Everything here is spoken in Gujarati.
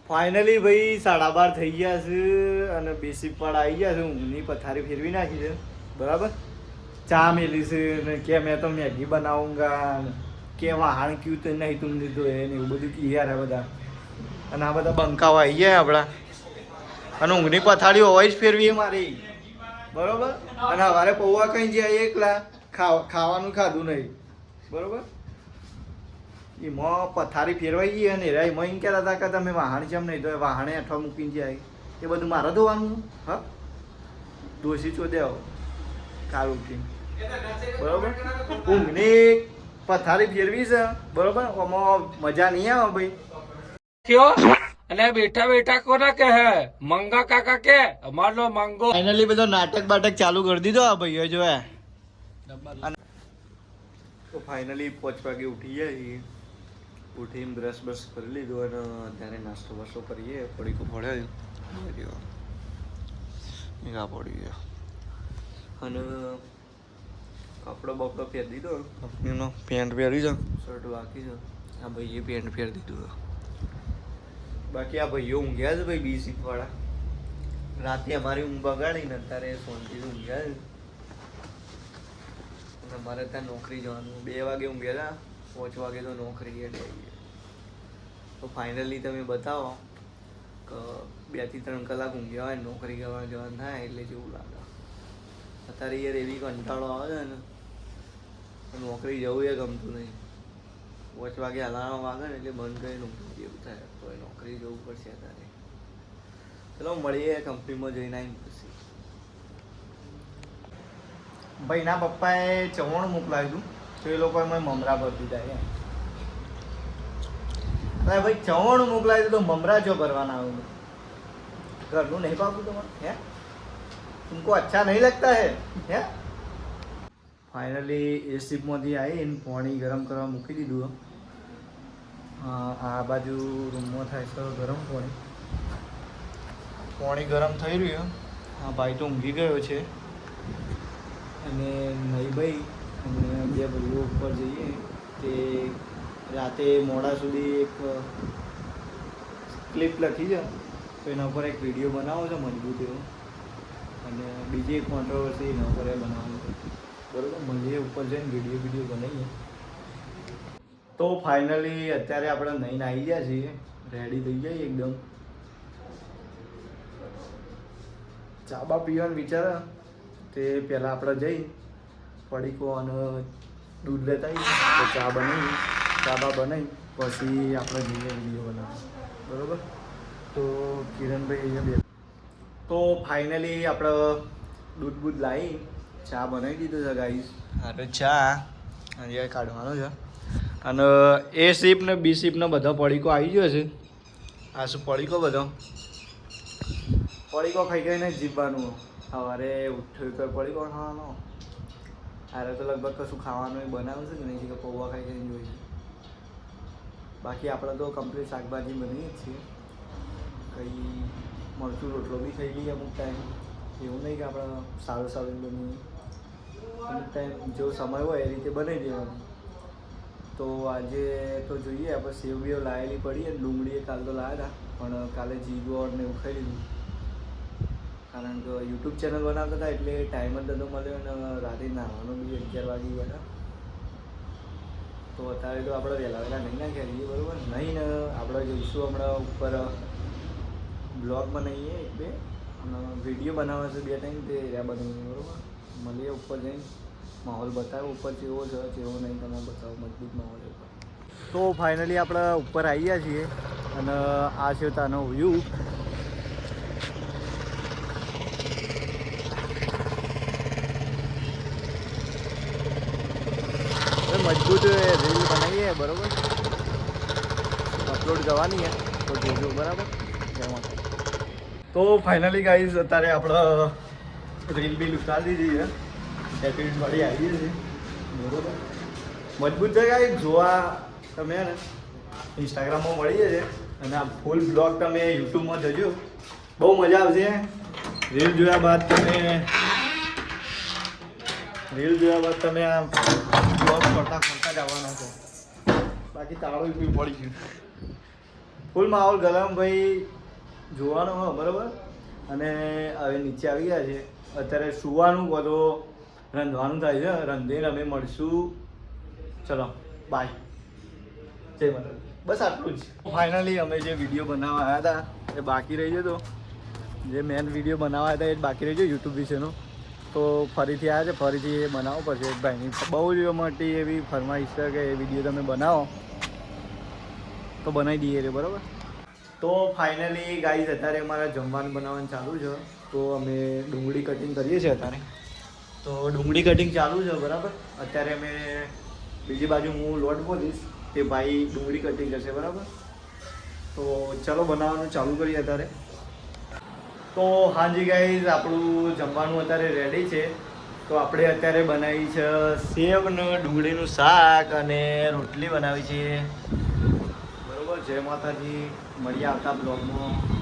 ફાઇનલી ભાઈ 12:30 થઈ ગયા છે અને બેસી પણ આવી ગયા છે. ઊંઘની પથારી ફેરવી નાખી છે બરાબર. ચા મેલી છે ને કે મેં તો મેગી બનાવુંગા કે વાહણ ક્યું તો નહીં તું દીધો એ ને એવું બધું કી યાર બધા. અને આ બધા બંકાઓ આવી ગયા આપણા અને ઊંઘની પથારી હોય જ ફેરવી મારી બરોબર. અને સવારે પૌવા કઈ જાય એકલા ખાવાનું ખાધું નહીં બરોબર. એમાં પથારી ફેરવાઈ ગઈ અને એમાં એમ કહેતા હતા કે તમે વાહણ જેમ નહીં તો વાહણે અઠવા મૂકીને જાય એ બધું મારે ધોવાનું. હા દોષી ચોદે આવો કાલ ઉઠીને બરોબર. ઊંઘની પથારી ફેરવી છે બરોબર. આમાં મજા નહીં આવે ભાઈ. क्यों અને બેઠા બેઠા કોને કે હે મંગા કાકા કે અમારો મંગો. ફાઇનલી બધો નાટક બાટક ચાલુ કરી દીધો આ ભાઈઓ જો. તો ફાઇનલી 5 વાગે ઉઠી જાય. ઉઠીને બ્રશ બ્રશ કરી લીધું અને અત્યારે નાસ્તો વાસ્તો કરીએ. પડીકો પડ્યો પડી ગયો અને કપડો બપડો પહેરી દીધો. કંપનીનો પેન્ટ પહેરી છે, શર્ટ બાકી છે. આ ભાઈએ પેન્ટ પહેરી દીધું. બાકી આ ભાઈઓ ઊંઘ્યા છે ભાઈ બી સીટ વાળા. રાતે અમારી ઊંઘ બગાડીને અત્યારે શાંતિથી ઊંઘ્યા છે. અને અમારે ત્યાં નોકરી જવાનું 2 વાગે ઊંઘ્યા હતા, 5 વાગે તો નોકરી એટલે આવીએ. તો ફાઇનલી તમે બતાવો કે 2 થી 3 કલાક ઊંઘ્યા હોય નોકરી કરવા જવાનું થાય એટલે જેવું લાગે. અત્યારે યાર એવી કંટાળો આવે છે ને નોકરી જવું એ ગમતું નહીં. 5 વાગે અલાર્મ વાગે ને એટલે બંધ કરીને ઊંઘી જેવું થાય. તો એ નોકરી જવું પડશે અત્યારે. ચલો મળીએ કંપનીમાં જઈને આવીને પછી. ભાઈના પપ્પાએ ચવણ મોકલાવ્યું તો એ લોકોએ મને મમરા ભરી દીધા. અરે ભાઈ ચવણ મોકલાવ્યું તો મમરા જો ભરવાના આવું ઘરનું નહીં પાકું તમારે હે? तुमको अच्छा नहीं लगता है હે? ફાઇનલી એ શિપમાંથી આવીને પાણી ગરમ કરવા મૂકી દીધું. આ બાજુ રૂમમાં થાય છે ગરમ પાણી ગરમ થઈ રહ્યું. હા ભાઈ તો ઊંઘી ગયો છે અને નહીં ભાઈ અને 2 ભાઈઓ ઉપર જઈએ તે રાતે મોડા સુધી એક ક્લિપ લખી છે તો એના ઉપર એક વિડીયો બનાવો છે મજબૂત એવો. અને બીજી એક કોન્ટ્રોવર્સી એના ઉપર બનાવવાનું છે બરાબર. મળીએ ઉપર જઈને વિડીયો બનાવીએ. તો ફાઇનલી અત્યારે આપણે નહીં આવી ગયા છીએ, રેડી થઈ જાય એકદમ. ચા બા પીવાનું વિચાર તે પહેલાં આપણે જઈ પડીકો અને દૂધ લેતા આવીએ તો ચા બા બનાવી પછી આપણે જઈએ વિડીયો બનાવવા બરાબર. તો કિરણભાઈ અહીંયા બે. તો ફાઇનલી આપણે દૂધ બૂધ લાવી ચા બનાવી દીધું છે ગાઈસ. અરે ચા અહીંયા કાઢવાનો છે અને એ શીપ ને બી શીપ ને બધો પડીકો આવી ગયો છે. આ શું પડીકો બધો પડીકો ખાઈ ખાઈને જીવવાનું. સવારે ઉઠ્યું તો પડીકો ખાવાનો. અરે તો લગભગ કશું ખાવાનું બનાવ્યું છે કે નહીં કે પૌવા ખાઈ ખાઈને જોઈએ. બાકી આપણે તો કમ્પ્લીટ શાકભાજી બનાવીએ જ છીએ. કંઈ મરચું રોટલો બી થઈ ગઈ અમુક ટાઈમ. એવું નહીં કે આપણે સારું બનવું. અમુક ટાઈમ જો સમય હોય એ રીતે બનાવી દેવાનું. તો આજે તો જોઈએ આપણે સેવ બેવ લાવેલી પડી અને ડુંગળી કાલ તો લાવ્યા હતા પણ કાલે જીગોળ ને એવું ખાઈ લીધું. કારણ કે યુટ્યુબ ચેનલ બનાવતા હતા એટલે ટાઈમ જ નહોતો મળ્યો અને રાતે નાહવાનું બી 11 વાગી ગયા. તો અત્યારે તો આપણે વહેલા નહીં નાખ્યા રહીએ બરાબર. નહીં ને આપણે જઈશું હમણાં ઉપર બ્લોગ બનાવીએ 1-2 અને વિડીયો બનાવે છે 2 ટાઈમ તે રહ્યા બનાવીએ બરાબર. મળીએ ઉપર જઈને માહોલ બતાવો ઉપર જેવો છે જેવો નહીં તમે બતાવો મજબૂત માહોલ ઉપર. તો ફાઇનલી આપણે ઉપર આવી ગયા છીએ અને આ છે તાનો વ્યૂ. મજબૂત રીલ બનાવીએ બરાબર. અપલોડ કરવાની છે તો જોજો બરાબર. તો ફાઇનલી ગાઈઝ અત્યારે આપણે રીલ બી ઉતારી દીધી છે. એપિસોડ વાળી આવી છે બરાબર. મજબૂત છે ગાઈઝ. જોવા તમે ને ઇન્સ્ટાગ્રામમાં મળીએ છે અને આ ફૂલ બ્લોગ તમે યુટ્યુબમાં જજો. બહુ મજા આવશે. રીલ જોયા બાદ તમે આ બ્લોગ કરતા જવાના છો. બાકી તાળું પી પડી ગયું. ફૂલ માહોલ ગરમ ભાઈ જોવાનો હોય બરાબર. અને હવે નીચે આવી ગયા છે અત્યારે સુવાનું બધો રંધવાનું થાય છે. રંધીને અમે મળશું. ચલો બાય, જય માતા. બસ આટલું જ. ફાઇનલી અમે જે વિડીયો બનાવવા આવ્યા હતા એ બાકી રહી ગયો. જે મેન વિડીયો બનાવવા હતા એ જ બાકી રહી ગયો યુટ્યુબ વિશેનો. તો ફરીથી આવ્યા છે, ફરીથી એ બનાવવો પડશે. એક ભાઈની બહુ જ મોટી એવી ફરમાઈશ છે કે એ વિડીયો તમે બનાવો તો બનાવી દઈએ રે બરાબર. તો ફાઇનલી ગાઈઝ અત્યારે અમારા જમવાનું બનાવવાનું ચાલુ છે. તો અમે ડુંગળી કટિંગ કરીએ છીએ અત્યારે. તો ડુંગળી કટિંગ ચાલુ છે બરાબર. અત્યારે અમે બીજી બાજુ હું લોટ બોલીશ તે ભાઈ ડુંગળી કટિંગ કરશે બરાબર. તો ચલો બનાવવાનું ચાલુ કરીએ અત્યારે. તો હાજી ગાઈઝ આપણું જમવાનું અત્યારે રેડી છે. તો આપણે અત્યારે બનાવી છે સેવને ડુંગળીનું શાક અને રોટલી બનાવી છે બરોબર. જય માતાજી, મળીએ આવતા બ્લોગમાં.